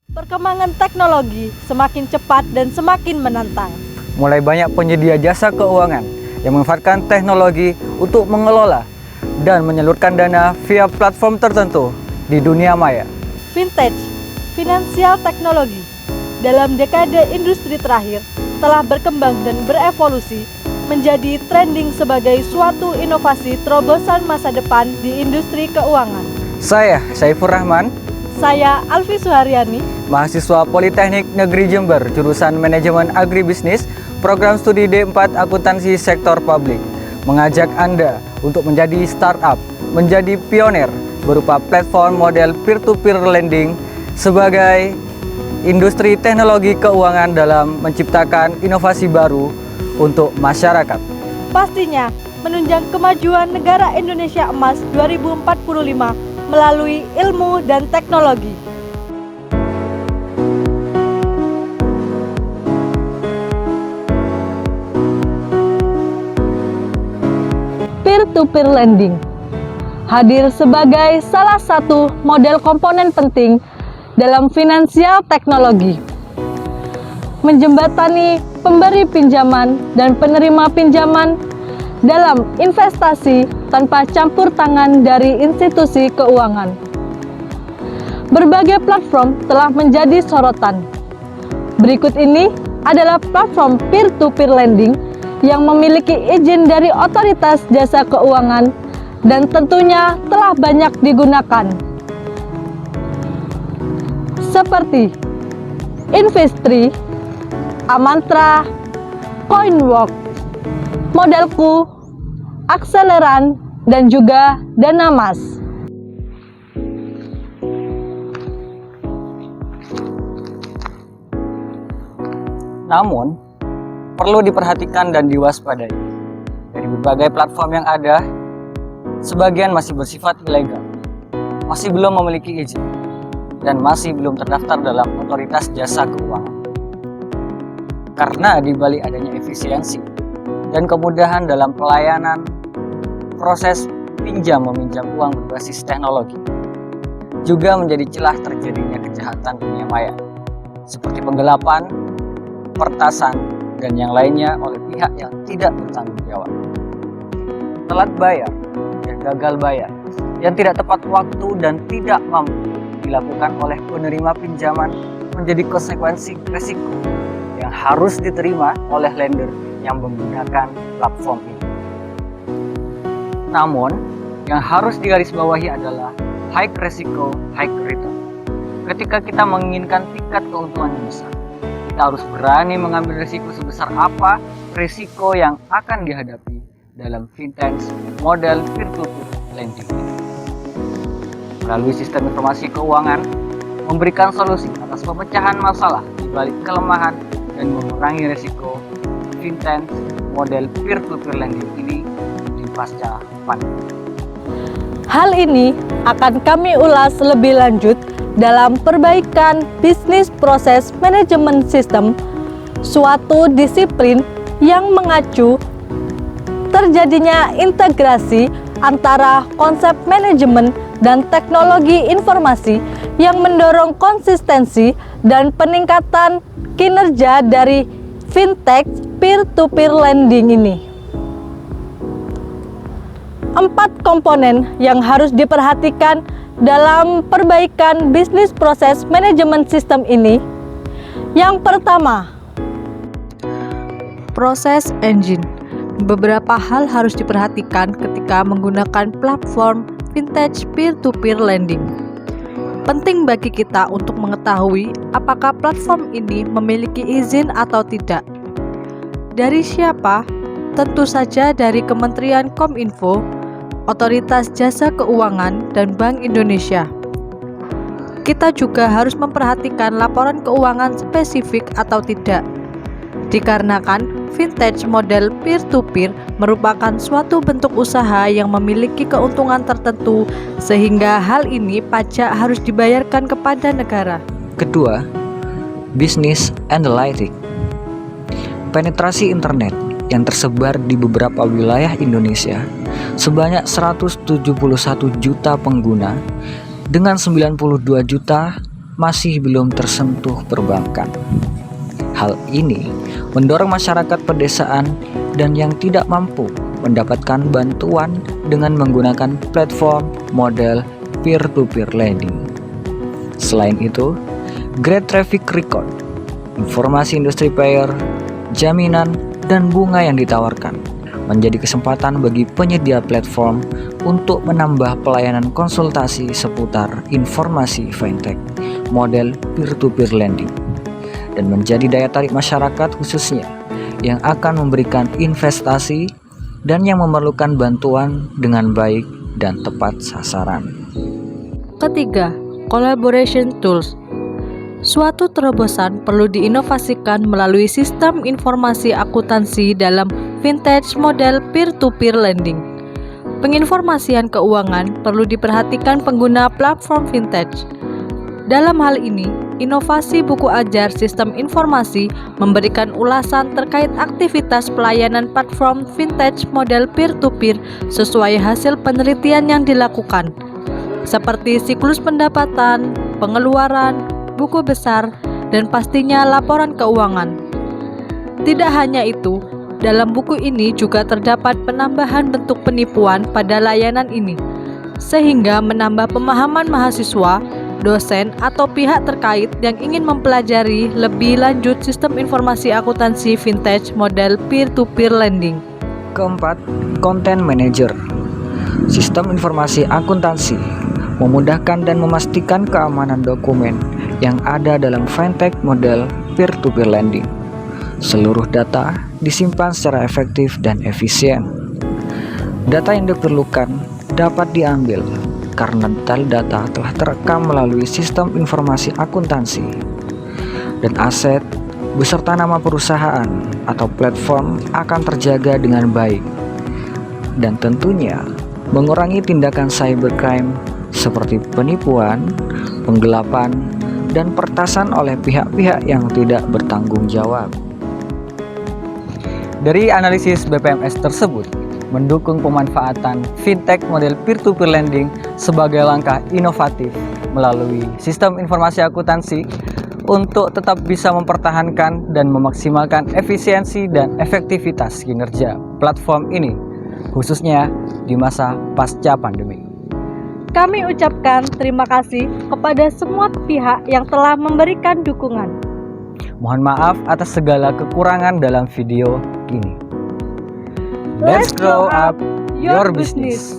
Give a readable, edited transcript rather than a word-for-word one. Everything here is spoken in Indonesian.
Perkembangan teknologi semakin cepat dan semakin menantang. Mulai banyak penyedia jasa keuangan yang memanfaatkan teknologi untuk mengelola dan menyalurkan dana via platform tertentu di dunia maya. Vintage, finansial teknologi, dalam dekade industri terakhir telah berkembang dan berevolusi menjadi trending sebagai suatu inovasi terobosan masa depan di industri keuangan. Saya Saifur Rahman, Saya Alfi Suharyani, mahasiswa Politeknik Negeri Jember, jurusan Manajemen Agribisnis, program studi D4 Akuntansi Sektor Publik, mengajak Anda untuk menjadi startup, menjadi pionir berupa platform model peer-to-peer lending sebagai industri teknologi keuangan dalam menciptakan inovasi baru untuk masyarakat. pastinya menunjang kemajuan negara Indonesia Emas 2045 melalui ilmu dan teknologi. Peer-to-peer lending hadir sebagai salah satu model komponen penting dalam finansial teknologi, menjembatani pemberi pinjaman dan penerima pinjaman dalam investasi tanpa campur tangan dari institusi keuangan. Berbagai platform telah menjadi sorotan. Berikut ini adalah platform peer-to-peer lending yang memiliki izin dari otoritas jasa keuangan dan tentunya telah banyak digunakan. Seperti Investri, Amantra, Coinworks, Modelku, Akseleran, dan juga Danamas. Namun, perlu diperhatikan dan diwaspadai. Dari berbagai platform yang ada, sebagian masih bersifat ilegal, masih belum memiliki izin, dan masih belum terdaftar dalam otoritas jasa keuangan. Karena di balik adanya efisiensi dan kemudahan dalam pelayanan proses pinjam-meminjam uang berbasis teknologi, juga menjadi celah terjadinya kejahatan dunia maya, seperti penggelapan, pertasan, dan yang lainnya oleh pihak yang tidak bertanggung jawab. Telat bayar dan gagal bayar, yang tidak tepat waktu dan tidak mampu dilakukan oleh penerima pinjaman menjadi konsekuensi risiko yang harus diterima oleh lender yang menggunakan platform ini. Namun, yang harus digarisbawahi adalah high resiko, high return. Ketika kita menginginkan tingkat keuntungan yang besar, kita harus berani mengambil risiko sebesar apa risiko yang akan dihadapi dalam vintage model peer-to-peer lending ini. Melalui sistem informasi keuangan, memberikan solusi atas pemecahan masalah di balik kelemahan dan mengurangi risiko vintage model peer-to-peer lending ini di pasca pandemi. Hal ini akan kami ulas lebih lanjut dalam perbaikan bisnis proses manajemen sistem, suatu disiplin yang mengacu terjadinya integrasi antara konsep manajemen dan teknologi informasi yang mendorong konsistensi dan peningkatan kinerja dari fintech peer-to-peer lending ini. 4 komponen yang harus diperhatikan dalam perbaikan bisnis proses manajemen sistem ini. Yang pertama, proses engine. Beberapa hal harus diperhatikan ketika menggunakan platform vintage peer-to-peer lending. Penting bagi kita untuk mengetahui apakah platform ini memiliki izin atau tidak. Dari siapa? Tentu saja dari Kementerian Kominfo, Otoritas Jasa Keuangan, dan Bank Indonesia. Kita juga harus memperhatikan laporan keuangan spesifik atau tidak. Dikarenakan vintage model peer-to-peer merupakan suatu bentuk usaha yang memiliki keuntungan tertentu, sehingga hal ini pajak harus dibayarkan kepada negara. Kedua, business analytics. Penetrasi internet yang tersebar di beberapa wilayah Indonesia sebanyak 171 juta pengguna dengan 92 juta masih belum tersentuh perbankan. Hal ini mendorong masyarakat pedesaan dan yang tidak mampu mendapatkan bantuan dengan menggunakan platform model peer-to-peer lending. Selain itu, Great Traffic Record, informasi industri payer, jaminan, dan bunga yang ditawarkan menjadi kesempatan bagi penyedia platform untuk menambah pelayanan konsultasi seputar informasi fintech model peer-to-peer lending dan menjadi daya tarik masyarakat khususnya yang akan memberikan investasi dan yang memerlukan bantuan dengan baik dan tepat sasaran. Ketiga, collaboration tools. Suatu terobosan perlu diinovasikan melalui sistem informasi akuntansi dalam vintage model peer-to-peer lending. Penginformasian keuangan perlu diperhatikan pengguna platform vintage. Dalam hal ini, inovasi buku ajar sistem informasi memberikan ulasan terkait aktivitas pelayanan platform vintage model peer-to-peer sesuai hasil penelitian yang dilakukan, seperti siklus pendapatan, pengeluaran, buku besar, dan pastinya laporan keuangan. Tidak hanya itu, dalam buku ini juga terdapat penambahan bentuk penipuan pada layanan ini, sehingga menambah pemahaman mahasiswa, dosen, atau pihak terkait yang ingin mempelajari lebih lanjut sistem informasi akuntansi vintage model peer-to-peer lending. Keempat, Content Manager. Sistem informasi akuntansi memudahkan dan memastikan keamanan dokumen yang ada dalam fintech model peer-to-peer lending. Seluruh data disimpan secara efektif dan efisien. Data yang diperlukan dapat diambil karena detail data telah terekam melalui sistem informasi akuntansi, dan aset beserta nama perusahaan atau platform akan terjaga dengan baik, dan tentunya mengurangi tindakan cybercrime seperti penipuan, penggelapan, dan peretasan oleh pihak-pihak yang tidak bertanggung jawab. Dari analisis BPMS tersebut, mendukung pemanfaatan fintech model peer-to-peer lending sebagai langkah inovatif melalui sistem informasi akuntansi untuk tetap bisa mempertahankan dan memaksimalkan efisiensi dan efektivitas kinerja platform ini, khususnya di masa pasca pandemi. Kami ucapkan terima kasih kepada semua pihak yang telah memberikan dukungan. Mohon maaf atas segala kekurangan dalam video ini. Let's grow up your business.